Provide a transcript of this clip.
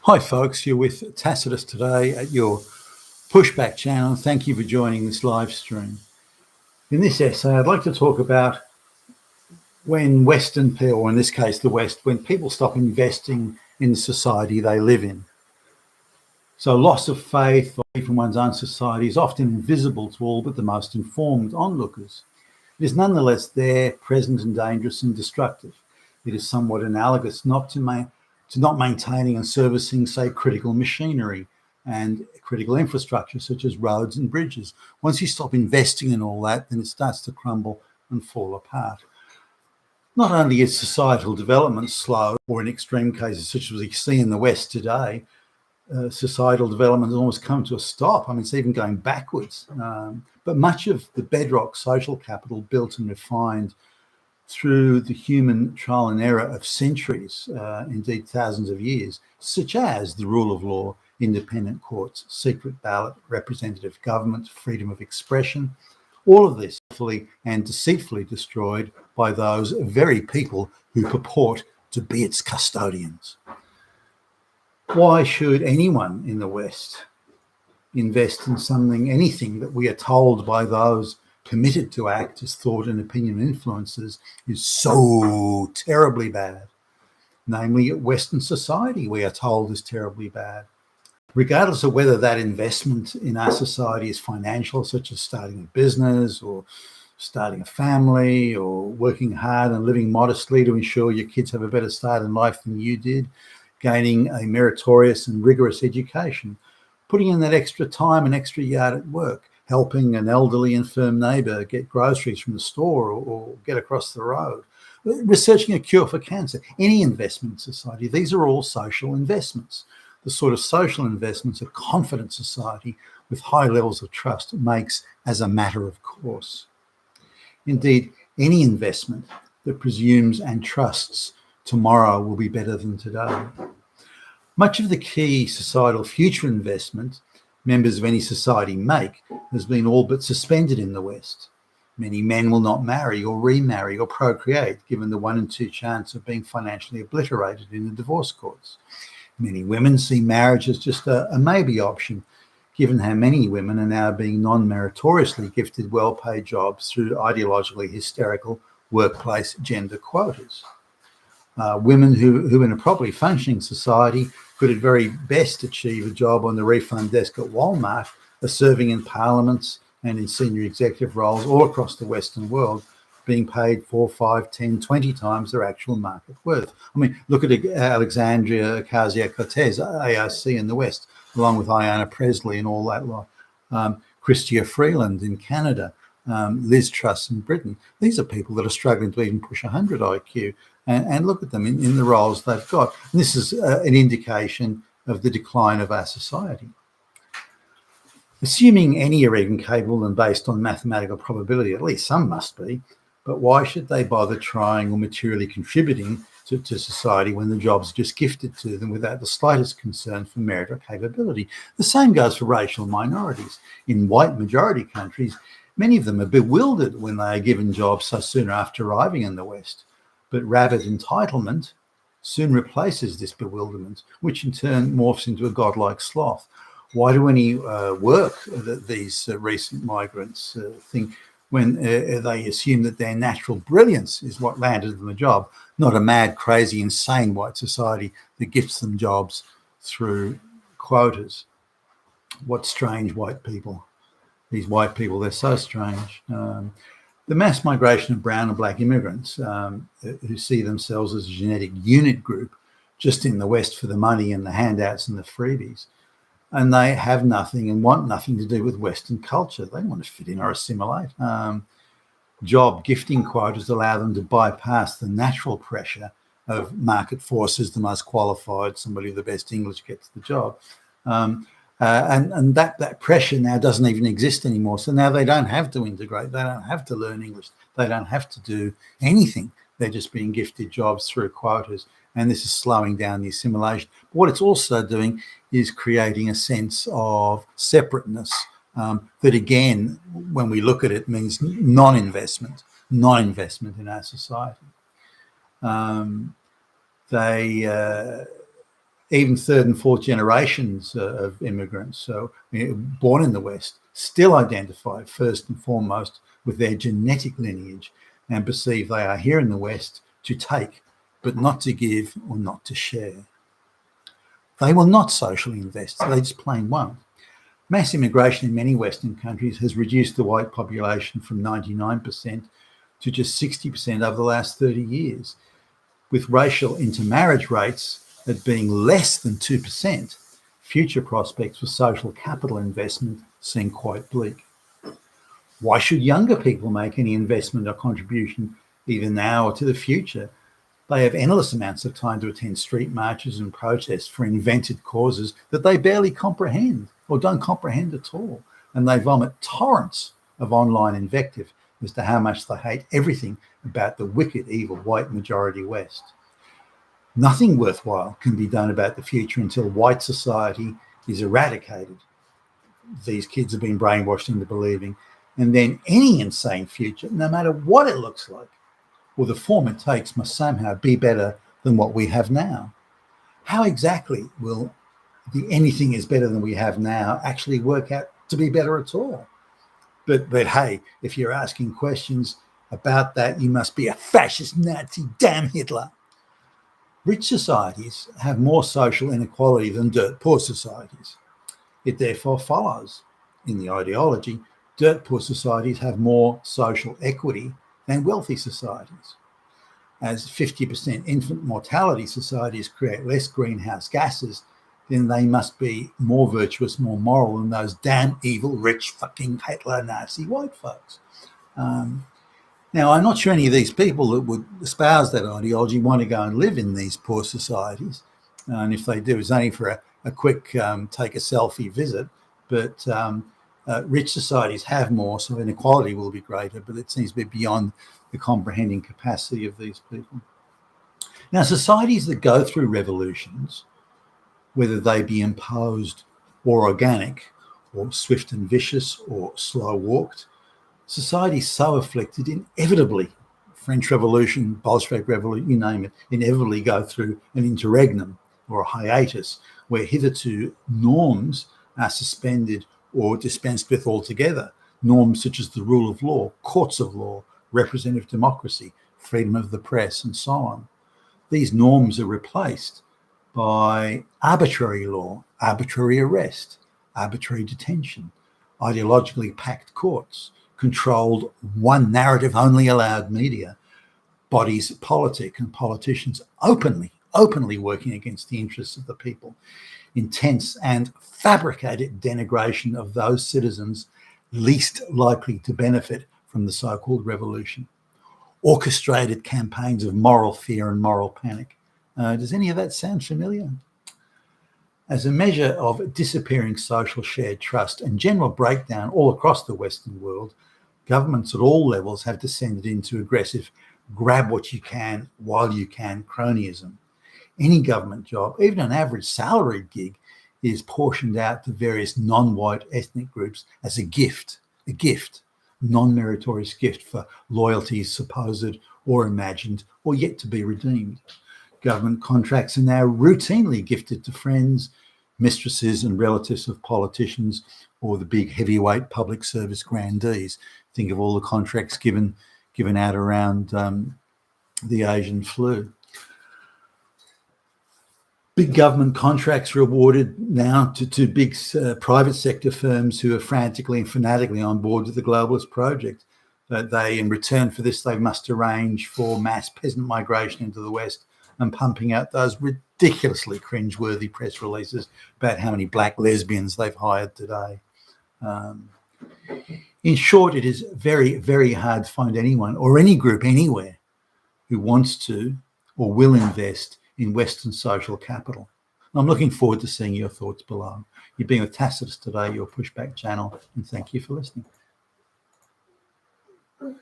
Hi folks, you're with Tacitus today at your Pushback channel. Thank you for joining this live stream. In this essay, I'd like to talk about when Western people, or in this case the West, when people stop investing in the society they live in. So loss of faith or belief in one's own society is often invisible to all but the most informed onlookers. It is nonetheless there, present and dangerous and destructive. It is somewhat analogous not maintaining and servicing, say, critical machinery and critical infrastructure such as roads and bridges. Once you stop investing in all that, then it starts to crumble and fall apart. Not only is societal development slow, or in extreme cases such as we see in the West today, societal development has almost come to a stop. I mean, it's even going backwards. But much of the bedrock social capital built and refined through the human trial and error of centuries, indeed thousands of years, such as the rule of law, independent courts, secret ballot, representative government, freedom of expression, all of this fully and deceitfully destroyed by those very people who purport to be its custodians. Why should anyone in the West invest in anything that we are told by those permitted to act as thought and opinion influencers is so terribly bad? Namely, Western society, we are told, is terribly bad. Regardless of whether that investment in our society is financial, such as starting a business or starting a family or working hard and living modestly to ensure your kids have a better start in life than you did, gaining a meritorious and rigorous education, putting in that extra time and extra yard at work, helping an elderly infirm neighbour get groceries from the store or get across the road, researching a cure for cancer, any investment in society. These are all social investments. The sort of social investments a confident society with high levels of trust makes as a matter of course. Indeed, any investment that presumes and trusts tomorrow will be better than today. Much of the key societal future investment members of any society make has been all but suspended in the West. Many men will not marry or remarry or procreate, given the 1 in 2 chance of being financially obliterated in the divorce courts. Many women see marriage as just a maybe option, given how many women are now being non-meritoriously gifted well-paid jobs through ideologically hysterical workplace gender quotas. Women who in a properly functioning society could at very best achieve a job on the refund desk at Walmart are serving in parliaments and in senior executive roles all across the Western world, being paid 4, 5, 10, 20 times their actual market worth. I mean, look at Alexandria Ocasio-Cortez, AOC in the West, along with Ayanna Pressley and all that lot. Chrystia Freeland in Canada, Liz Truss in Britain. These are people that are struggling to even push 100 IQ. And look at them in the roles they've got. And this is an indication of the decline of our society. Assuming any are even capable and based on mathematical probability, at least some must be, but why should they bother trying or materially contributing to society when the job's just gifted to them without the slightest concern for merit or capability? The same goes for racial minorities. In white majority countries, many of them are bewildered when they are given jobs so soon after arriving in the West. But rabid entitlement soon replaces this bewilderment, which in turn morphs into a godlike sloth. Why do any work that these recent migrants think when they assume that their natural brilliance is what landed them a job, not a mad, crazy, insane white society that gifts them jobs through quotas? What strange white people. These white people, they're so strange. The mass migration of brown and black immigrants who see themselves as a genetic unit group just in the West for the money and the handouts and the freebies. And they have nothing and want nothing to do with Western culture. They want to fit in or assimilate. Job gifting quotas allow them to bypass the natural pressure of market forces, the most qualified, somebody with the best English gets the job. And that pressure now doesn't even exist anymore. So now they don't have to integrate. They don't have to learn English. They don't have to do anything. They're just being gifted jobs through quotas. And this is slowing down the assimilation. But what it's also doing is creating a sense of separateness that, again, when we look at it, means non-investment in our society. Even third and fourth generations of immigrants, born in the West, still identify first and foremost with their genetic lineage and perceive they are here in the West to take, but not to give or not to share. They will not socially invest, they just plain won't. Mass immigration in many Western countries has reduced the white population from 99% to just 60% over the last 30 years. With racial intermarriage rates at being less than 2%, future prospects for social capital investment seem quite bleak. Why should younger people make any investment or contribution either now or to the future? They have endless amounts of time to attend street marches and protests for invented causes that they barely comprehend or don't comprehend at all. And they vomit torrents of online invective as to how much they hate everything about the wicked, evil white majority West. Nothing worthwhile can be done about the future until white society is eradicated. These kids have been brainwashed into believing. And then any insane future, no matter what it looks like, or the form it takes, must somehow be better than what we have now. How exactly will the anything is better than we have now actually work out to be better at all? But hey, if you're asking questions about that, you must be a fascist Nazi, damn Hitler. Rich societies have more social inequality than dirt poor societies. It therefore follows, in the ideology, dirt poor societies have more social equity than wealthy societies. As 50% infant mortality societies create less greenhouse gases, then they must be more virtuous, more moral than those damn evil, rich, fucking Hitler Nazi white folks. Now, I'm not sure any of these people that would espouse that ideology want to go and live in these poor societies. And if they do, it's only for a quick take a selfie visit. But rich societies have more, so inequality will be greater, but it seems to be beyond the comprehending capacity of these people. Now, societies that go through revolutions, whether they be imposed or organic, or swift and vicious, or slow walked, societies so afflicted inevitably, French Revolution, Bolshevik Revolution, you name it, inevitably go through an interregnum or a hiatus where hitherto norms are suspended or dispensed with altogether. Norms such as the rule of law, courts of law, representative democracy, freedom of the press, and so on. These norms are replaced by arbitrary law, arbitrary arrest, arbitrary detention, ideologically packed courts, controlled one narrative only allowed media, bodies politic and politicians openly working against the interests of the people, intense and fabricated denigration of those citizens least likely to benefit from the so-called revolution, orchestrated campaigns of moral fear and moral panic. Does any of that sound familiar? As a measure of disappearing social shared trust and general breakdown all across the Western world, governments at all levels have descended into aggressive grab what you can while you can cronyism. Any government job, even an average salaried gig, is portioned out to various non-white ethnic groups as a gift, non-meritorious gift for loyalties supposed or imagined or yet to be redeemed. Government contracts are now routinely gifted to friends, mistresses and relatives of politicians or the big heavyweight public service grandees. Think of all the contracts given out around the Asian flu. Big government contracts are awarded now to big private sector firms who are frantically and fanatically on board with the globalist project. They, in return for this, they must arrange for mass peasant migration into the West and pumping out those ridiculously cringeworthy press releases about how many black lesbians they've hired today. In short, it is very, very hard to find anyone or any group anywhere who wants to or will invest in Western social capital. I'm looking forward to seeing your thoughts below. You've been with Tacitus today, your Pushback channel, and thank you for listening.